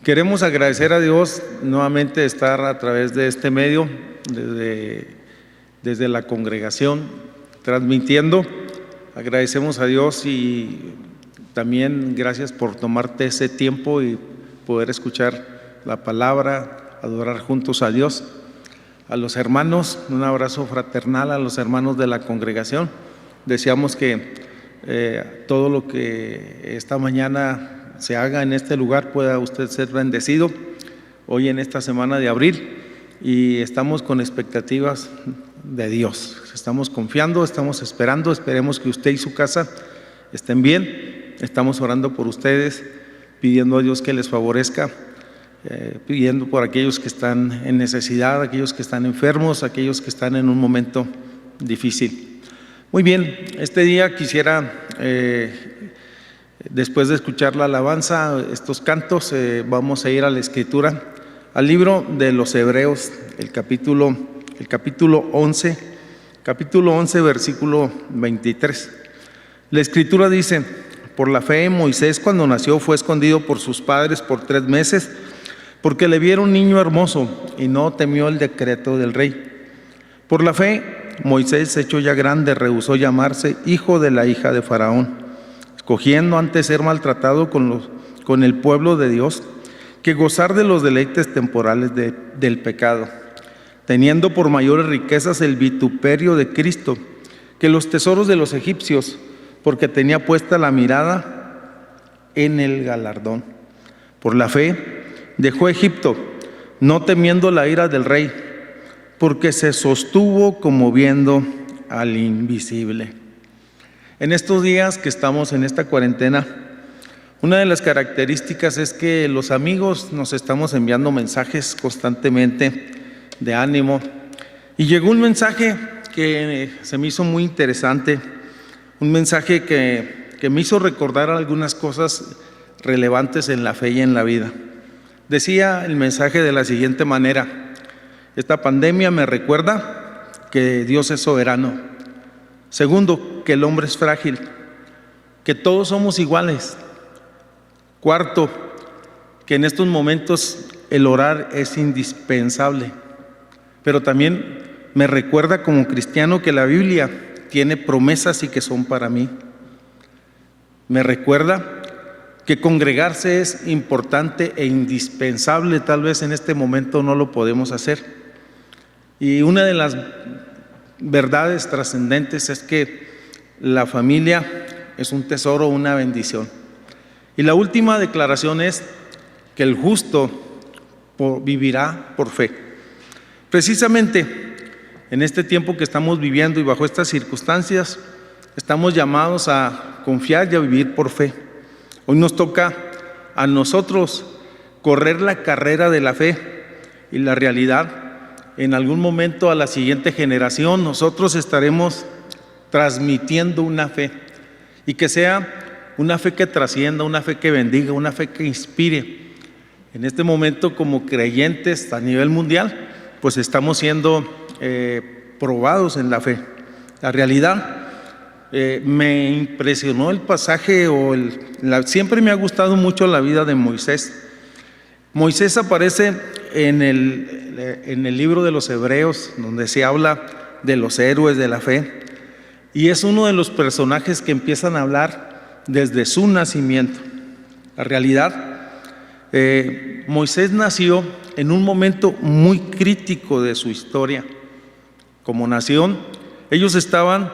Queremos agradecer a Dios nuevamente estar a través de este medio, desde la congregación, transmitiendo. Agradecemos a Dios y también gracias por tomarte ese tiempo y poder escuchar la palabra, adorar juntos a Dios. A los hermanos, un abrazo fraternal a los hermanos de la congregación. Deseamos que todo lo que esta mañana se haga en este lugar pueda usted ser bendecido hoy en esta semana de abril, y estamos con expectativas de Dios. Estamos confiando, estamos esperando, esperemos que usted y su casa estén bien. Estamos orando por ustedes, pidiendo a Dios que les favorezca, pidiendo por aquellos que están en necesidad, aquellos que están enfermos, aquellos que están en un momento difícil. Muy bien, este día quisiera, después de escuchar la alabanza, estos cantos, vamos a ir a la Escritura, al libro de los Hebreos, el capítulo 11, versículo 23. La Escritura dice: por la fe Moisés, cuando nació, fue escondido por sus padres por 3 meses, porque le vieron niño hermoso y no temió el decreto del rey. Por la fe Moisés, hecho ya grande, rehusó llamarse hijo de la hija de Faraón, escogiendo antes ser maltratado con el pueblo de Dios que gozar de los deleites temporales del pecado, teniendo por mayores riquezas el vituperio de Cristo que los tesoros de los egipcios, porque tenía puesta la mirada en el galardón. Por la fe dejó Egipto, no temiendo la ira del rey, porque se sostuvo como viendo al invisible. En estos días que estamos en esta cuarentena, una de las características es que los amigos nos estamos enviando mensajes constantemente de ánimo. Y llegó un mensaje que se me hizo muy interesante, un mensaje que me hizo recordar algunas cosas relevantes en la fe y en la vida. Decía el mensaje de la siguiente manera: esta pandemia me recuerda que Dios es soberano. Segundo, que el hombre es frágil, que todos somos iguales. Cuarto, que en estos momentos el orar es indispensable. Pero también me recuerda como cristiano que la Biblia tiene promesas y que son para mí. Me recuerda que congregarse es importante e indispensable. Tal vez en este momento no lo podemos hacer. Y una de las verdades trascendentes es que la familia es un tesoro, una bendición. Y la última declaración es que el justo vivirá por fe. Precisamente en este tiempo que estamos viviendo y bajo estas circunstancias, estamos llamados a confiar y a vivir por fe. Hoy nos toca a nosotros correr la carrera de la fe, y la realidad, en algún momento a la siguiente generación nosotros estaremos transmitiendo una fe, y que sea una fe que trascienda, una fe que bendiga, una fe que inspire. En este momento, como creyentes a nivel mundial, pues estamos siendo probados en la fe. La realidad, me impresionó el pasaje, siempre me ha gustado mucho la vida de Moisés. Moisés aparece en el libro de los Hebreos, donde se habla de los héroes de la fe, y es uno de los personajes que empiezan a hablar desde su nacimiento. La realidad, Moisés nació en un momento muy crítico de su historia. Como nación, ellos estaban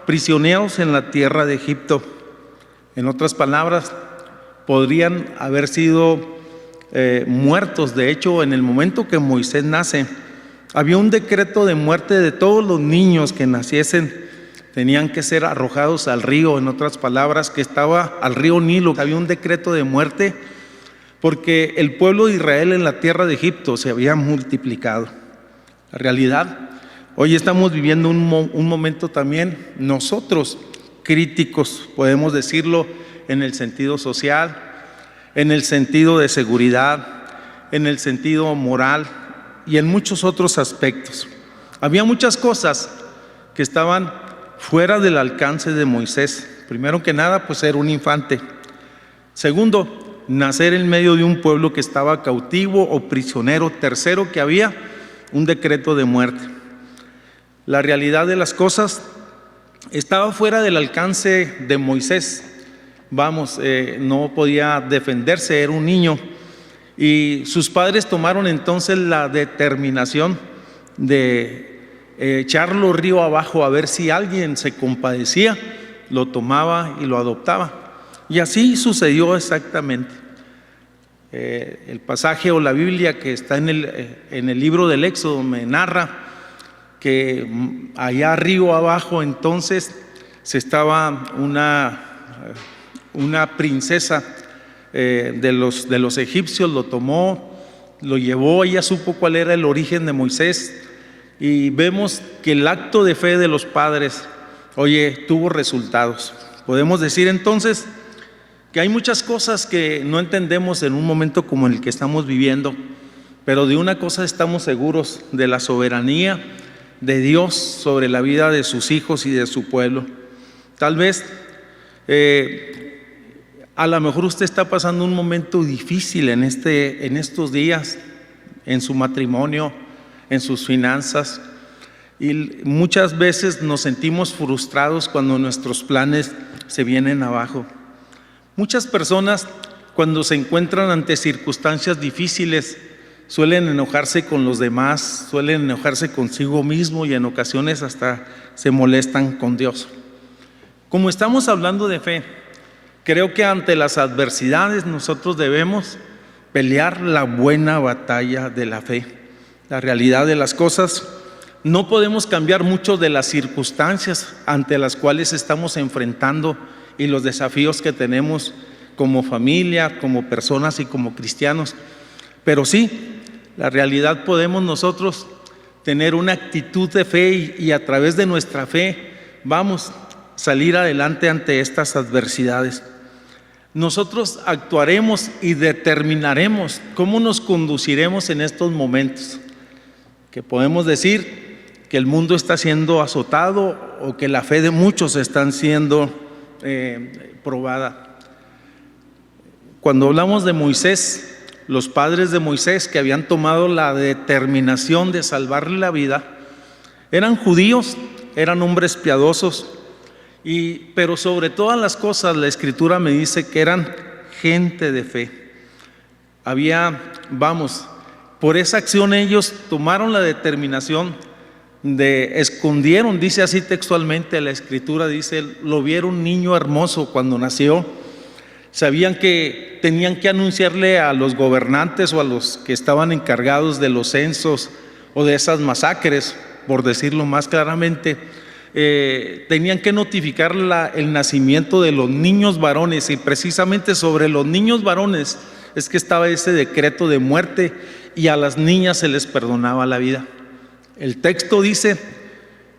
prisioneros en la tierra de Egipto. En otras palabras, podrían haber sido muertos. De hecho, en el momento que Moisés nace, había un decreto de muerte de todos los niños que naciesen. Tenían que ser arrojados al río. En otras palabras, que estaba al río Nilo. Había un decreto de muerte porque el pueblo de Israel en la tierra de Egipto se había multiplicado. La realidad, hoy estamos viviendo un momento también nosotros críticos, podemos decirlo, en el sentido social, en el sentido de seguridad, en el sentido moral y en muchos otros aspectos. Había muchas cosas que estaban fuera del alcance de Moisés. Primero que nada, pues era un infante. Segundo, nacer en medio de un pueblo que estaba cautivo o prisionero. Tercero, que había un decreto de muerte. La realidad de las cosas estaba fuera del alcance de Moisés. No podía defenderse, era un niño. Y sus padres tomaron entonces la determinación de echarlo río abajo a ver si alguien se compadecía, lo tomaba y lo adoptaba. Y así sucedió exactamente. El pasaje o la Biblia que está en el libro del Éxodo me narra que allá río abajo entonces se estaba una princesa de los egipcios, lo tomó, lo llevó, ella supo cuál era el origen de Moisés, y vemos que el acto de fe de los padres, tuvo resultados. Podemos decir entonces que hay muchas cosas que no entendemos en un momento como el que estamos viviendo, pero de una cosa estamos seguros: de la soberanía de Dios sobre la vida de sus hijos y de su pueblo. Tal vez a lo mejor usted está pasando un momento difícil en estos días, en su matrimonio, en sus finanzas, y muchas veces nos sentimos frustrados cuando nuestros planes se vienen abajo. Muchas personas, cuando se encuentran ante circunstancias difíciles, suelen enojarse con los demás, suelen enojarse consigo mismo, y en ocasiones hasta se molestan con Dios. Como estamos hablando de fe, creo que ante las adversidades nosotros debemos pelear la buena batalla de la fe. La realidad de las cosas, no podemos cambiar mucho de las circunstancias ante las cuales estamos enfrentando y los desafíos que tenemos como familia, como personas y como cristianos. Pero sí, la realidad, podemos nosotros tener una actitud de fe y a través de nuestra fe vamos a salir adelante ante estas adversidades. Nosotros actuaremos y determinaremos cómo nos conduciremos en estos momentos, que podemos decir que el mundo está siendo azotado o que la fe de muchos está siendo probada. Cuando hablamos de Moisés, los padres de Moisés, que habían tomado la determinación de salvarle la vida, eran judíos, eran hombres piadosos, pero sobre todas las cosas la Escritura me dice que eran gente de fe. Por esa acción ellos tomaron la determinación escondieron, dice así textualmente la Escritura, dice, lo vieron niño hermoso cuando nació. Sabían que tenían que anunciarle a los gobernantes o a los que estaban encargados de los censos o de esas masacres, por decirlo más claramente, tenían que notificar el nacimiento de los niños varones, y precisamente sobre los niños varones es que estaba ese decreto de muerte, y a las niñas se les perdonaba la vida. El texto dice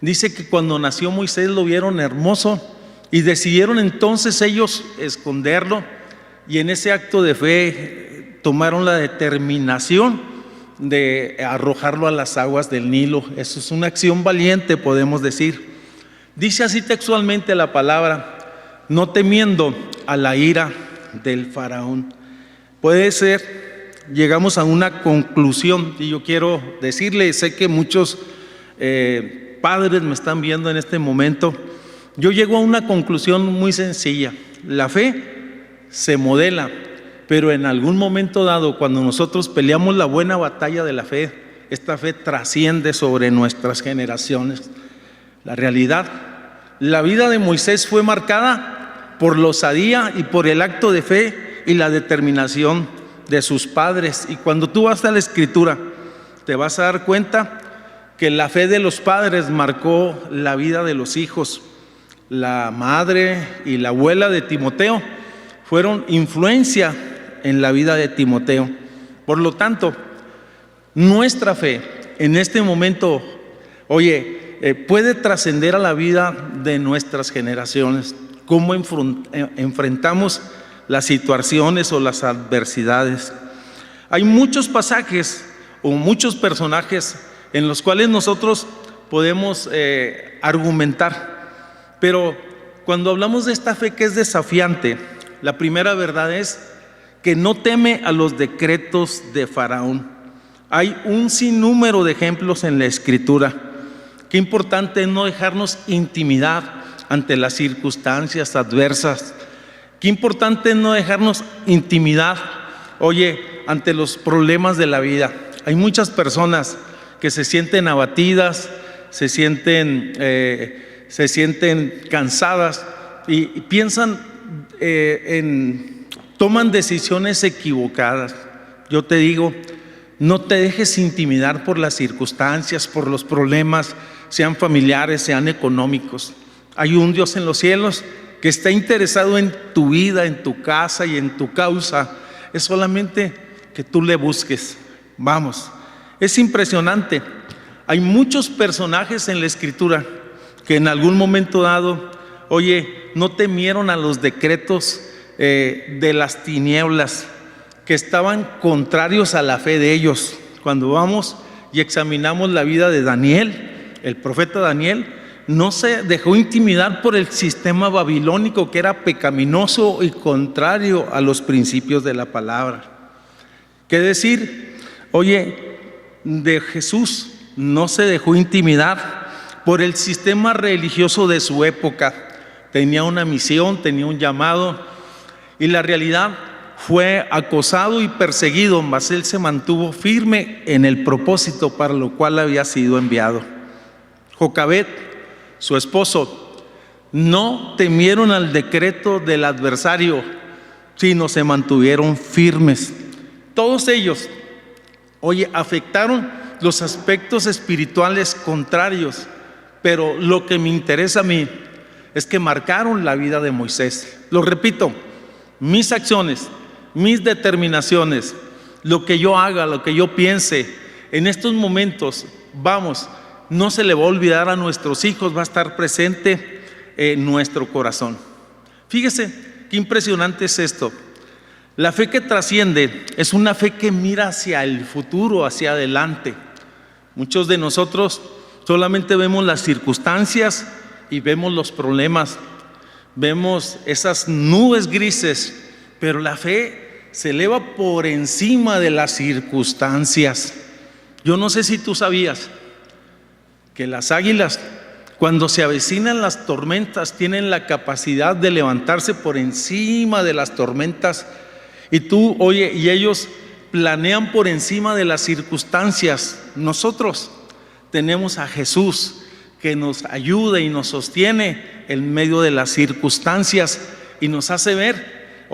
que cuando nació Moisés lo vieron hermoso y decidieron entonces ellos esconderlo, y en ese acto de fe tomaron la determinación de arrojarlo a las aguas del Nilo. Eso es una acción valiente, podemos decir. Dice así textualmente la palabra: no temiendo a la ira del faraón. Puede ser, llegamos a una conclusión, y yo quiero decirle, sé que muchos padres me están viendo en este momento. Yo llego a una conclusión muy sencilla: la fe se modela, pero en algún momento dado, cuando nosotros peleamos la buena batalla de la fe, esta fe trasciende sobre nuestras generaciones. La realidad, la vida de Moisés fue marcada por la osadía y por el acto de fe y la determinación de sus padres. Y cuando tú vas a la Escritura, te vas a dar cuenta que la fe de los padres marcó la vida de los hijos. La madre y la abuela de Timoteo fueron influencia en la vida de Timoteo. Por lo tanto, nuestra fe en este momento, puede trascender a la vida de nuestras generaciones. Cómo enfrentamos las situaciones o las adversidades. Hay muchos pasajes o muchos personajes en los cuales nosotros podemos argumentar, pero cuando hablamos de esta fe que es desafiante, la primera verdad es que no teme a los decretos de Faraón. Hay un sinnúmero de ejemplos en la Escritura. Qué importante es no dejarnos intimidar ante las circunstancias adversas. Qué importante es no dejarnos intimidar, ante los problemas de la vida. Hay muchas personas que se sienten abatidas, se sienten cansadas y piensan toman decisiones equivocadas. Yo te digo, no te dejes intimidar por las circunstancias, por los problemas, sean familiares, sean económicos. Hay un Dios en los cielos que está interesado en tu vida, en tu casa y en tu causa. Es solamente que tú le busques. Vamos, es impresionante. Hay muchos personajes en la Escritura que en algún momento dado, no temieron a los decretos de las tinieblas, que estaban contrarios a la fe de ellos. Cuando vamos y examinamos la vida de Daniel, el profeta Daniel, no se dejó intimidar por el sistema babilónico, que era pecaminoso y contrario a los principios de la palabra. ¿Qué decir? De Jesús no se dejó intimidar por el sistema religioso de su época. Tenía una misión, tenía un llamado, y la realidad fue acosado y perseguido, mas él se mantuvo firme en el propósito para lo cual había sido enviado. Jocabed, su esposo, no temieron al decreto del adversario, sino se mantuvieron firmes. Todos ellos, afectaron los aspectos espirituales contrarios, pero lo que me interesa a mí es que marcaron la vida de Moisés. Lo repito, mis acciones, mis determinaciones, lo que yo haga, lo que yo piense, en estos momentos, no se le va a olvidar a nuestros hijos, va a estar presente en nuestro corazón. Fíjese qué impresionante es esto. La fe que trasciende es una fe que mira hacia el futuro, hacia adelante. Muchos de nosotros solamente vemos las circunstancias y vemos los problemas, vemos esas nubes grises, pero la fe se eleva por encima de las circunstancias. Yo no sé si tú sabías que las águilas, cuando se avecinan las tormentas, tienen la capacidad de levantarse por encima de las tormentas, y ellos planean por encima de las circunstancias. Nosotros tenemos a Jesús que nos ayuda y nos sostiene en medio de las circunstancias y nos hace ver,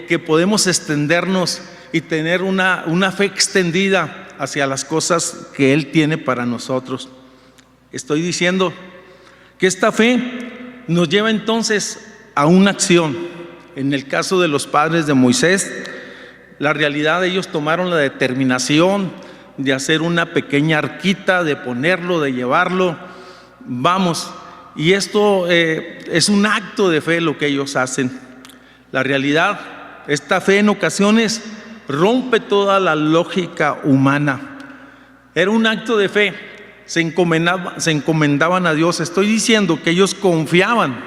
que podemos extendernos y tener una fe extendida hacia las cosas que Él tiene para nosotros. Estoy diciendo que esta fe nos lleva entonces a una acción. En el caso de los padres de Moisés, la realidad, ellos tomaron la determinación de hacer una pequeña arquita, de ponerlo, de llevarlo. Y esto es un acto de fe lo que ellos hacen. La realidad, esta fe en ocasiones rompe toda la lógica humana. Era un acto de fe, se encomendaban a Dios. Estoy diciendo que ellos confiaban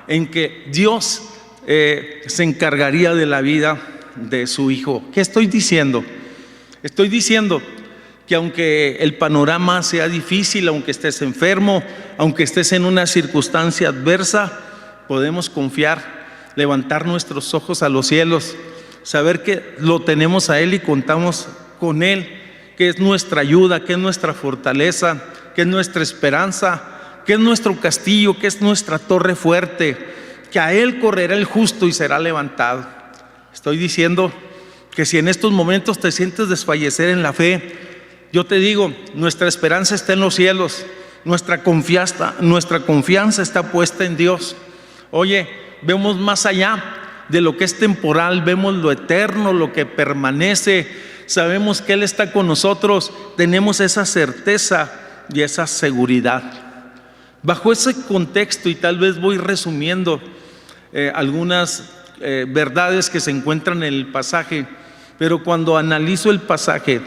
en que Dios se encargaría de la vida de su hijo. ¿Qué estoy diciendo? Estoy diciendo que aunque el panorama sea difícil, aunque estés enfermo, aunque estés en una circunstancia adversa, podemos confiar, levantar nuestros ojos a los cielos, saber que lo tenemos a Él y contamos con Él, que es nuestra ayuda, que es nuestra fortaleza, que es nuestra esperanza, que es nuestro castillo, que es nuestra torre fuerte, que a Él correrá el justo y será levantado. Estoy diciendo que si en estos momentos te sientes desfallecer en la fe, yo te digo, nuestra esperanza está en los cielos, nuestra confianza está puesta en Dios. Vemos más allá de lo que es temporal, vemos lo eterno, lo que permanece, sabemos que Él está con nosotros, tenemos esa certeza y esa seguridad. Bajo ese contexto, y tal vez voy resumiendo algunas verdades que se encuentran en el pasaje, pero cuando analizo el pasaje,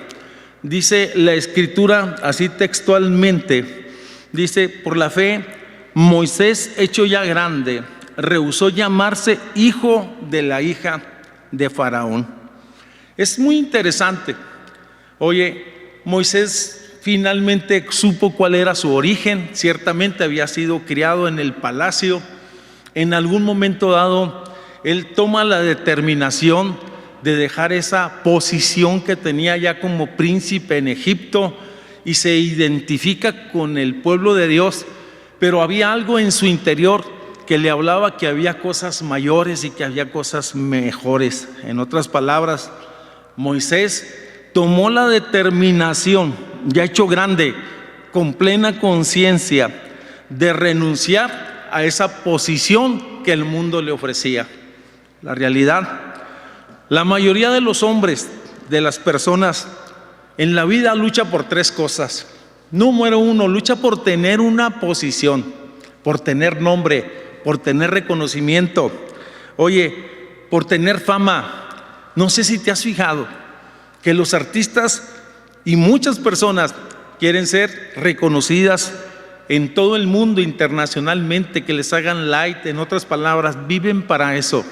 dice la Escritura así textualmente, dice: por la fe, Moisés, hecho ya grande, rehusó llamarse hijo de la hija de Faraón. Es muy interesante. Oye, Moisés finalmente supo cuál era su origen. Ciertamente había sido criado en el palacio. En algún momento dado, él toma la determinación de dejar esa posición que tenía ya como príncipe en Egipto y se identifica con el pueblo de Dios, pero había algo en su interior que le hablaba que había cosas mayores y que había cosas mejores. En otras palabras, Moisés tomó la determinación, ya hecho grande, con plena conciencia, de renunciar a esa posición que el mundo le ofrecía. La realidad, la mayoría de los hombres, de las personas en la vida lucha por tres cosas. Número uno, lucha por tener una posición, por tener nombre, por tener reconocimiento. Oye, por tener fama. No sé si te has fijado que los artistas y muchas personas quieren ser reconocidas en todo el mundo internacionalmente, que les hagan like, en otras palabras, viven para eso.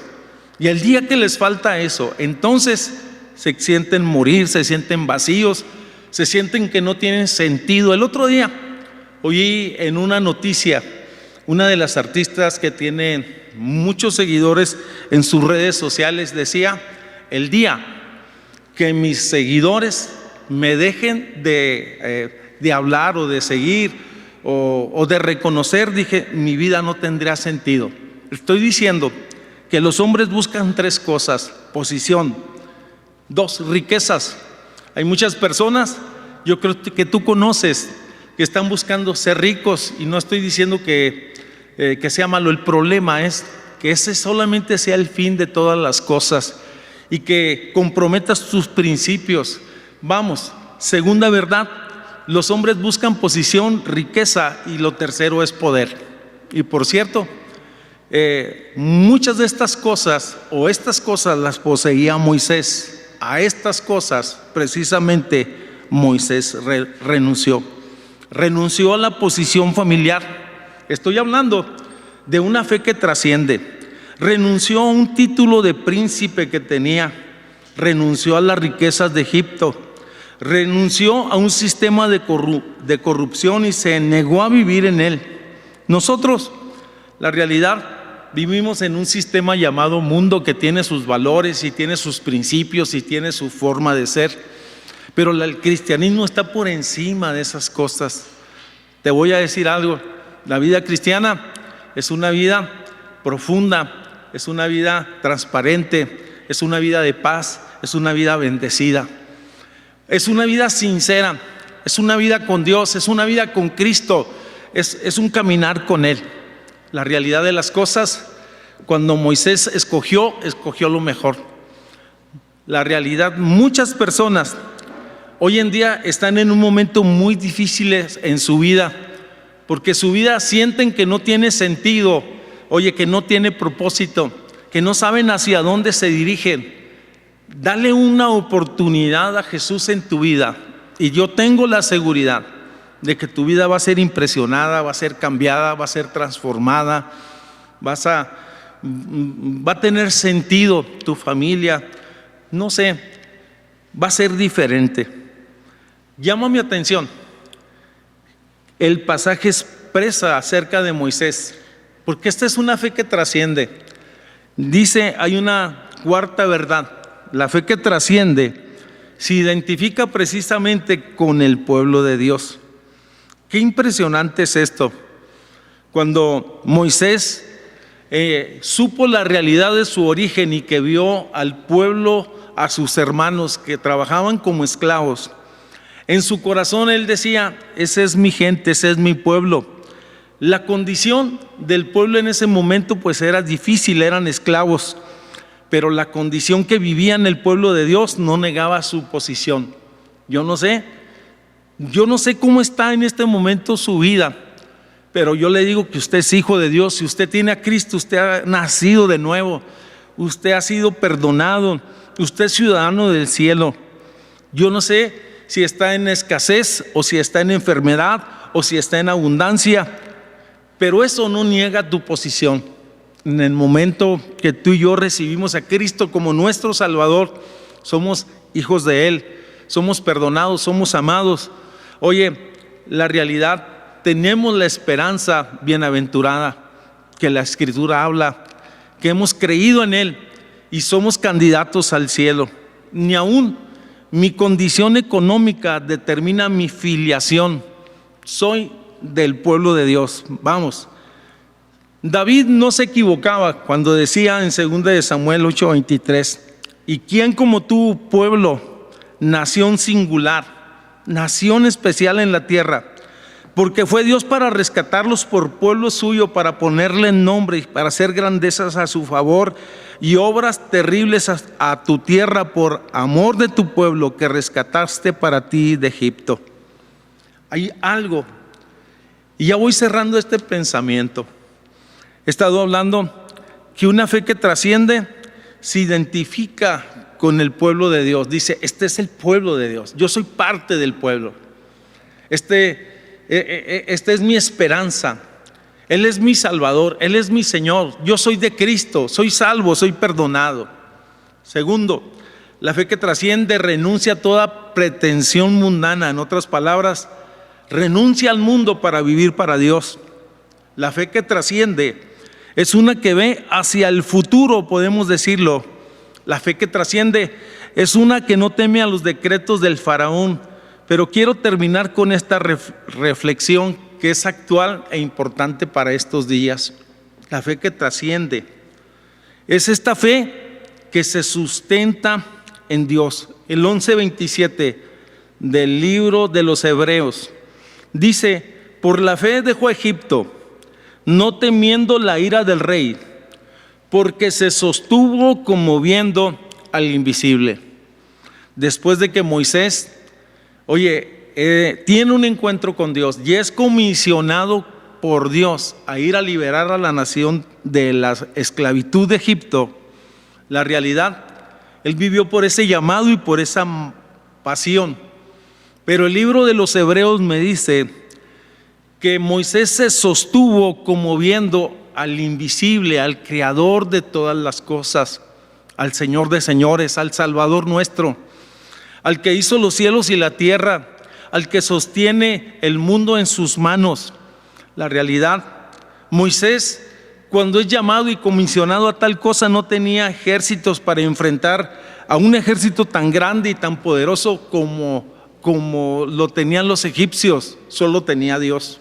Y el día que les falta eso, entonces se sienten morir, se sienten vacíos, se sienten que no tienen sentido. El otro día oí en una noticia, una de las artistas que tiene muchos seguidores en sus redes sociales decía: el día que mis seguidores me dejen de hablar o de seguir o de reconocer, dije, mi vida no tendría sentido. Estoy diciendo que los hombres buscan tres cosas: posición, dos, riquezas. Hay muchas personas, yo creo que tú conoces, que están buscando ser ricos, y no estoy diciendo que sea malo. El problema es que ese solamente sea el fin de todas las cosas y que comprometas tus principios. Vamos, segunda verdad, los hombres buscan posición, riqueza, y lo tercero es poder. Y por cierto, muchas de estas cosas, o estas cosas las poseía Moisés. A estas cosas precisamente Moisés renunció a la posición familiar. Estoy hablando de una fe que trasciende. Renunció a un título de príncipe que tenía, renunció a las riquezas de Egipto, renunció a un sistema de corrupción y se negó a vivir en él. Nosotros, la realidad, vivimos en un sistema llamado mundo que tiene sus valores y tiene sus principios y tiene su forma de ser, pero el cristianismo está por encima de esas cosas. Te voy a decir algo: la vida cristiana es una vida profunda, es una vida transparente, es una vida de paz, es una vida bendecida, es una vida sincera, es una vida con Dios, es una vida con Cristo, es un caminar con Él. La realidad de las cosas, cuando Moisés escogió lo mejor. La realidad, muchas personas hoy en día están en un momento muy difícil en su vida, porque su vida sienten que no tiene sentido, oye, que no tiene propósito, que no saben hacia dónde se dirigen. Dale una oportunidad a Jesús en tu vida, y yo tengo la seguridad de que tu vida va a ser impresionada, va a ser cambiada, va a ser transformada, va a tener sentido tu familia, no sé, va a ser diferente. Llama mi atención, el pasaje expresa acerca de Moisés, porque esta es una fe que trasciende. Dice, hay una cuarta verdad: la fe que trasciende se identifica precisamente con el pueblo de Dios. Qué impresionante es esto. Cuando Moisés supo la realidad de su origen y que vio al pueblo, a sus hermanos que trabajaban como esclavos, en su corazón él decía: esa es mi gente, ese es mi pueblo. La condición del pueblo en ese momento pues era difícil, eran esclavos, pero la condición que vivía en el pueblo de Dios no negaba su posición. Yo no sé cómo está en este momento su vida, pero yo le digo que usted es hijo de Dios. Si usted tiene a Cristo, usted ha nacido de nuevo, usted ha sido perdonado, usted es ciudadano del cielo. Yo no sé si está en escasez o si está en enfermedad o si está en abundancia, pero eso no niega tu posición. En el momento que tú y yo recibimos a Cristo como nuestro Salvador, somos hijos de Él, somos perdonados, somos amados. Oye, la realidad, tenemos la esperanza bienaventurada que la Escritura habla, que hemos creído en Él y somos candidatos al cielo. Ni aún mi condición económica determina mi filiación. Soy del pueblo de Dios. Vamos. David no se equivocaba cuando decía en 2 Samuel 8:23, ¿y quién como tú, pueblo, nación singular, nación especial en la tierra? Porque fue Dios para rescatarlos por pueblo suyo, para ponerle nombre y para hacer grandezas a su favor y obras terribles a tu tierra por amor de tu pueblo que rescataste para ti de Egipto. Hay algo, y ya voy cerrando este pensamiento. He estado hablando que una fe que trasciende se identifica con el pueblo de Dios. Dice, este es el pueblo de Dios, yo soy parte del pueblo. Esta es mi esperanza. Él es mi Salvador, Él es mi Señor. Yo soy de Cristo, soy salvo, soy perdonado. Segundo, la fe que trasciende renuncia a toda pretensión mundana. En otras palabras, renuncia al mundo para vivir para Dios. La fe que trasciende es una que ve hacia el futuro, podemos decirlo. La fe que trasciende es una que no teme a los decretos del faraón. Pero quiero terminar con esta reflexión que es actual e importante para estos días. La fe que trasciende es esta fe que se sustenta en Dios. El 11:27 del libro de los Hebreos dice, por la fe dejó Egipto, no temiendo la ira del rey, porque se sostuvo como viendo al invisible. Después de que Moisés, tiene un encuentro con Dios y es comisionado por Dios a ir a liberar a la nación de la esclavitud de Egipto, la realidad, él vivió por ese llamado y por esa pasión. Pero el libro de los Hebreos me dice que Moisés se sostuvo como viendo al invisible, al creador de todas las cosas, al Señor de señores, al Salvador nuestro, al que hizo los cielos y la tierra, al que sostiene el mundo en sus manos. La realidad, Moisés, cuando es llamado y comisionado a tal cosa, no tenía ejércitos para enfrentar a un ejército tan grande y tan poderoso como lo tenían los egipcios. Solo tenía Dios.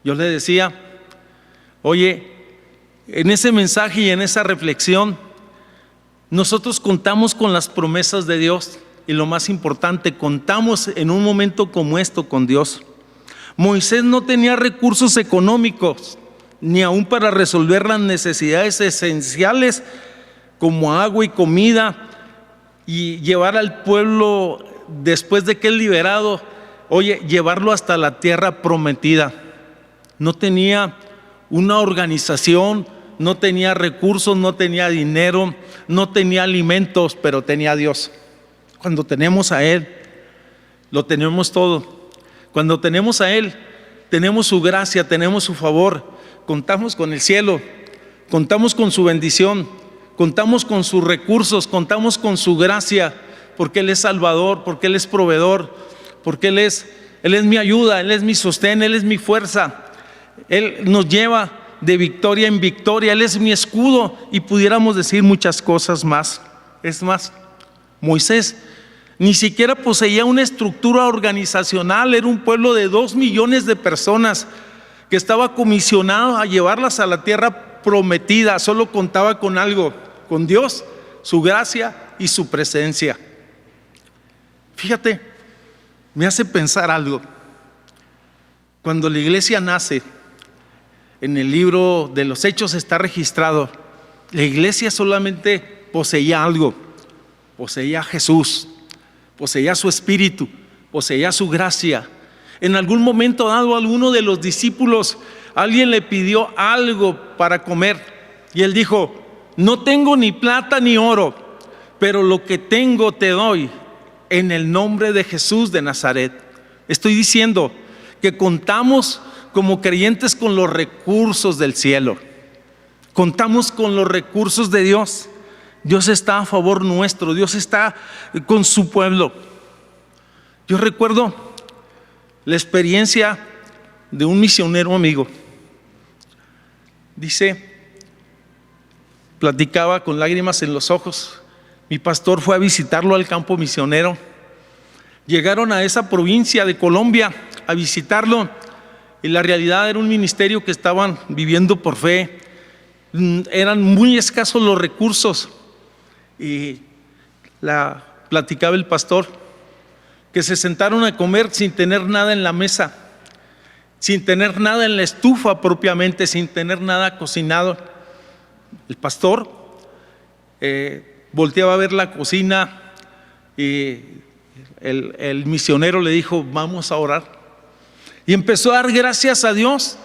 Yo le decía, en ese mensaje y en esa reflexión, nosotros contamos con las promesas de Dios. Y lo más importante, contamos en un momento como esto con Dios. Moisés no tenía recursos económicos, ni aún para resolver las necesidades esenciales como agua y comida, y llevar al pueblo, después de que es liberado, llevarlo hasta la tierra prometida. No tenía una organización, no tenía recursos, no tenía dinero, no tenía alimentos, pero tenía a Dios. Cuando tenemos a Él, lo tenemos todo. Cuando tenemos a Él, tenemos su gracia, tenemos su favor, contamos con el cielo, contamos con su bendición, contamos con sus recursos, contamos con su gracia, porque Él es Salvador, porque Él es proveedor, porque Él es mi ayuda, Él es mi sostén, Él es mi fuerza. Él nos lleva de victoria en victoria, Él es mi escudo, y pudiéramos decir muchas cosas más. Es más, Moisés ni siquiera poseía una estructura organizacional, era un pueblo de 2 millones de personas que estaba comisionado a llevarlas a la tierra prometida. Solo contaba con algo, con Dios, su gracia y su presencia. Fíjate, me hace pensar algo. Cuando la iglesia nace, en el libro de los Hechos está registrado, la iglesia solamente poseía algo, poseía a Jesús, poseía su espíritu, poseía su gracia. En algún momento dado, alguno de los discípulos, alguien le pidió algo para comer y él dijo, no tengo ni plata ni oro, pero lo que tengo te doy en el nombre de Jesús de Nazaret. Estoy diciendo que contamos como creyentes con los recursos del cielo. Contamos con los recursos de Dios. Dios está a favor nuestro. Dios está con su pueblo. Yo recuerdo la experiencia de un misionero amigo. Dice, platicaba con lágrimas en los ojos. Mi pastor fue a visitarlo al campo misionero. Llegaron a esa provincia de Colombia a visitarlo, y la realidad era un ministerio que estaban viviendo por fe. Eran muy escasos los recursos, y platicaba el pastor que se sentaron a comer sin tener nada en la mesa, sin tener nada en la estufa propiamente, sin tener nada cocinado. El pastor volteaba a ver la cocina, y el misionero le dijo: vamos a orar. Y empezó a dar gracias a Dios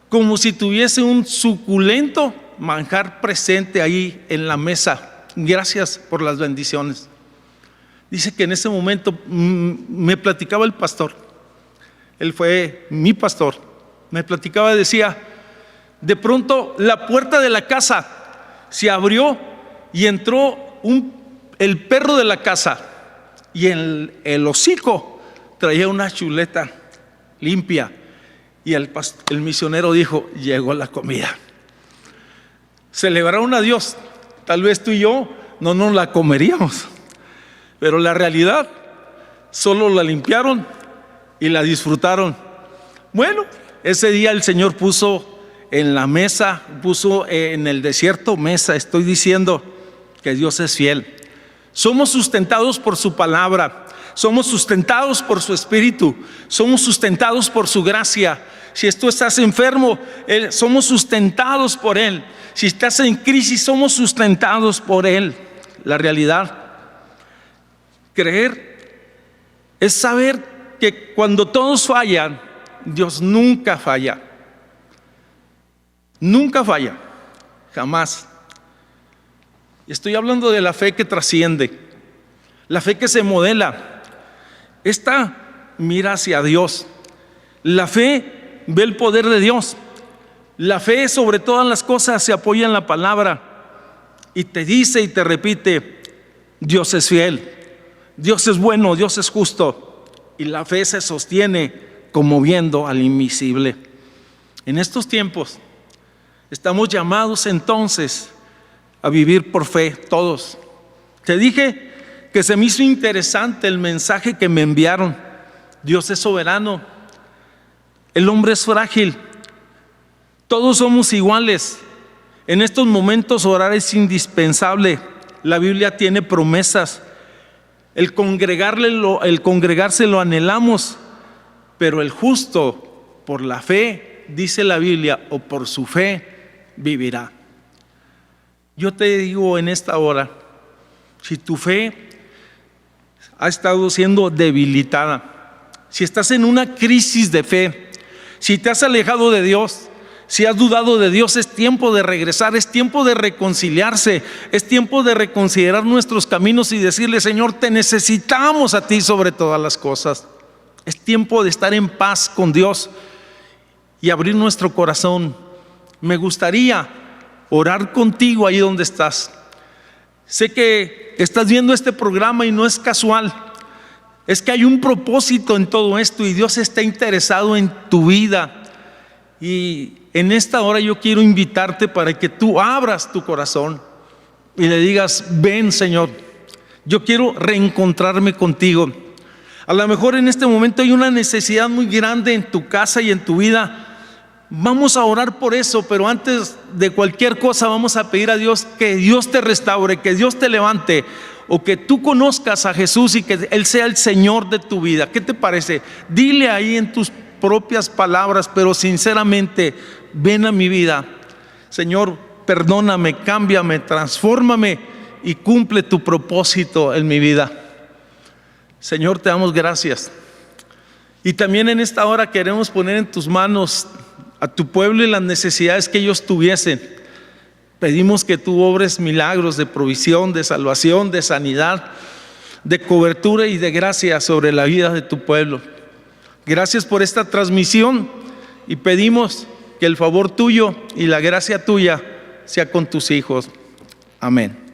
como si tuviese un suculento manjar presente ahí en la mesa. Gracias por las bendiciones. Dice que en ese momento me platicaba el pastor. Él fue mi pastor. Me platicaba, decía, de pronto la puerta de la casa se abrió y entró el perro de la casa, y en el hocico traía una chuleta limpia, y el misionero dijo: llegó la comida. Celebraron a Dios. Tal vez tú y yo no nos la comeríamos, pero la realidad, solo la limpiaron y la disfrutaron. Bueno, ese día el Señor puso en la mesa, puso en el desierto mesa. Estoy diciendo que Dios es fiel. Somos sustentados por su palabra, somos sustentados por su espíritu, somos sustentados por su gracia. Si tú estás enfermo, somos sustentados por Él. Si estás en crisis, somos sustentados por Él. La realidad, creer, es saber que cuando todos fallan, Dios nunca falla. Nunca falla, jamás. Estoy hablando de la fe que trasciende, la fe que se modela. Esta mira hacia Dios. La fe ve el poder de Dios. La fe, sobre todas las cosas, se apoya en la palabra y te dice y te repite: Dios es fiel, Dios es bueno, Dios es justo. Y la fe se sostiene como viendo al invisible. En estos tiempos estamos llamados entonces a vivir por fe, todos. Te dije que se me hizo interesante el mensaje que me enviaron. Dios es soberano, el hombre es frágil, todos somos iguales. En estos momentos orar es indispensable. La Biblia tiene promesas. El congregarse lo anhelamos, pero el justo por la fe, dice la Biblia, o por su fe vivirá. Yo te digo en esta hora, si tu fe ha estado siendo debilitada, si estás en una crisis de fe, si te has alejado de Dios, si has dudado de Dios, es tiempo de regresar, es tiempo de reconciliarse, es tiempo de reconsiderar nuestros caminos y decirle: Señor, te necesitamos a ti sobre todas las cosas. Es tiempo de estar en paz con Dios y abrir nuestro corazón. Me gustaría orar contigo ahí donde estás. Sé que estás viendo este programa y no es casual. Es que hay un propósito en todo esto y Dios está interesado en tu vida. Y en esta hora yo quiero invitarte para que tú abras tu corazón y le digas: ven, Señor, yo quiero reencontrarme contigo. A lo mejor en este momento hay una necesidad muy grande en tu casa y en tu vida. Vamos a orar por eso, pero antes de cualquier cosa vamos a pedir a Dios que Dios te restaure, que Dios te levante, o que tú conozcas a Jesús y que Él sea el Señor de tu vida. ¿Qué te parece? Dile ahí en tus propias palabras, pero sinceramente: ven a mi vida, Señor, perdóname, cámbiame, transfórmame y cumple tu propósito en mi vida. Señor, te damos gracias. Y también en esta hora queremos poner en tus manos a tu pueblo y las necesidades que ellos tuviesen. Pedimos que tú obres milagros de provisión, de salvación, de sanidad, de cobertura y de gracia sobre la vida de tu pueblo. Gracias por esta transmisión y pedimos que el favor tuyo y la gracia tuya sea con tus hijos. Amén.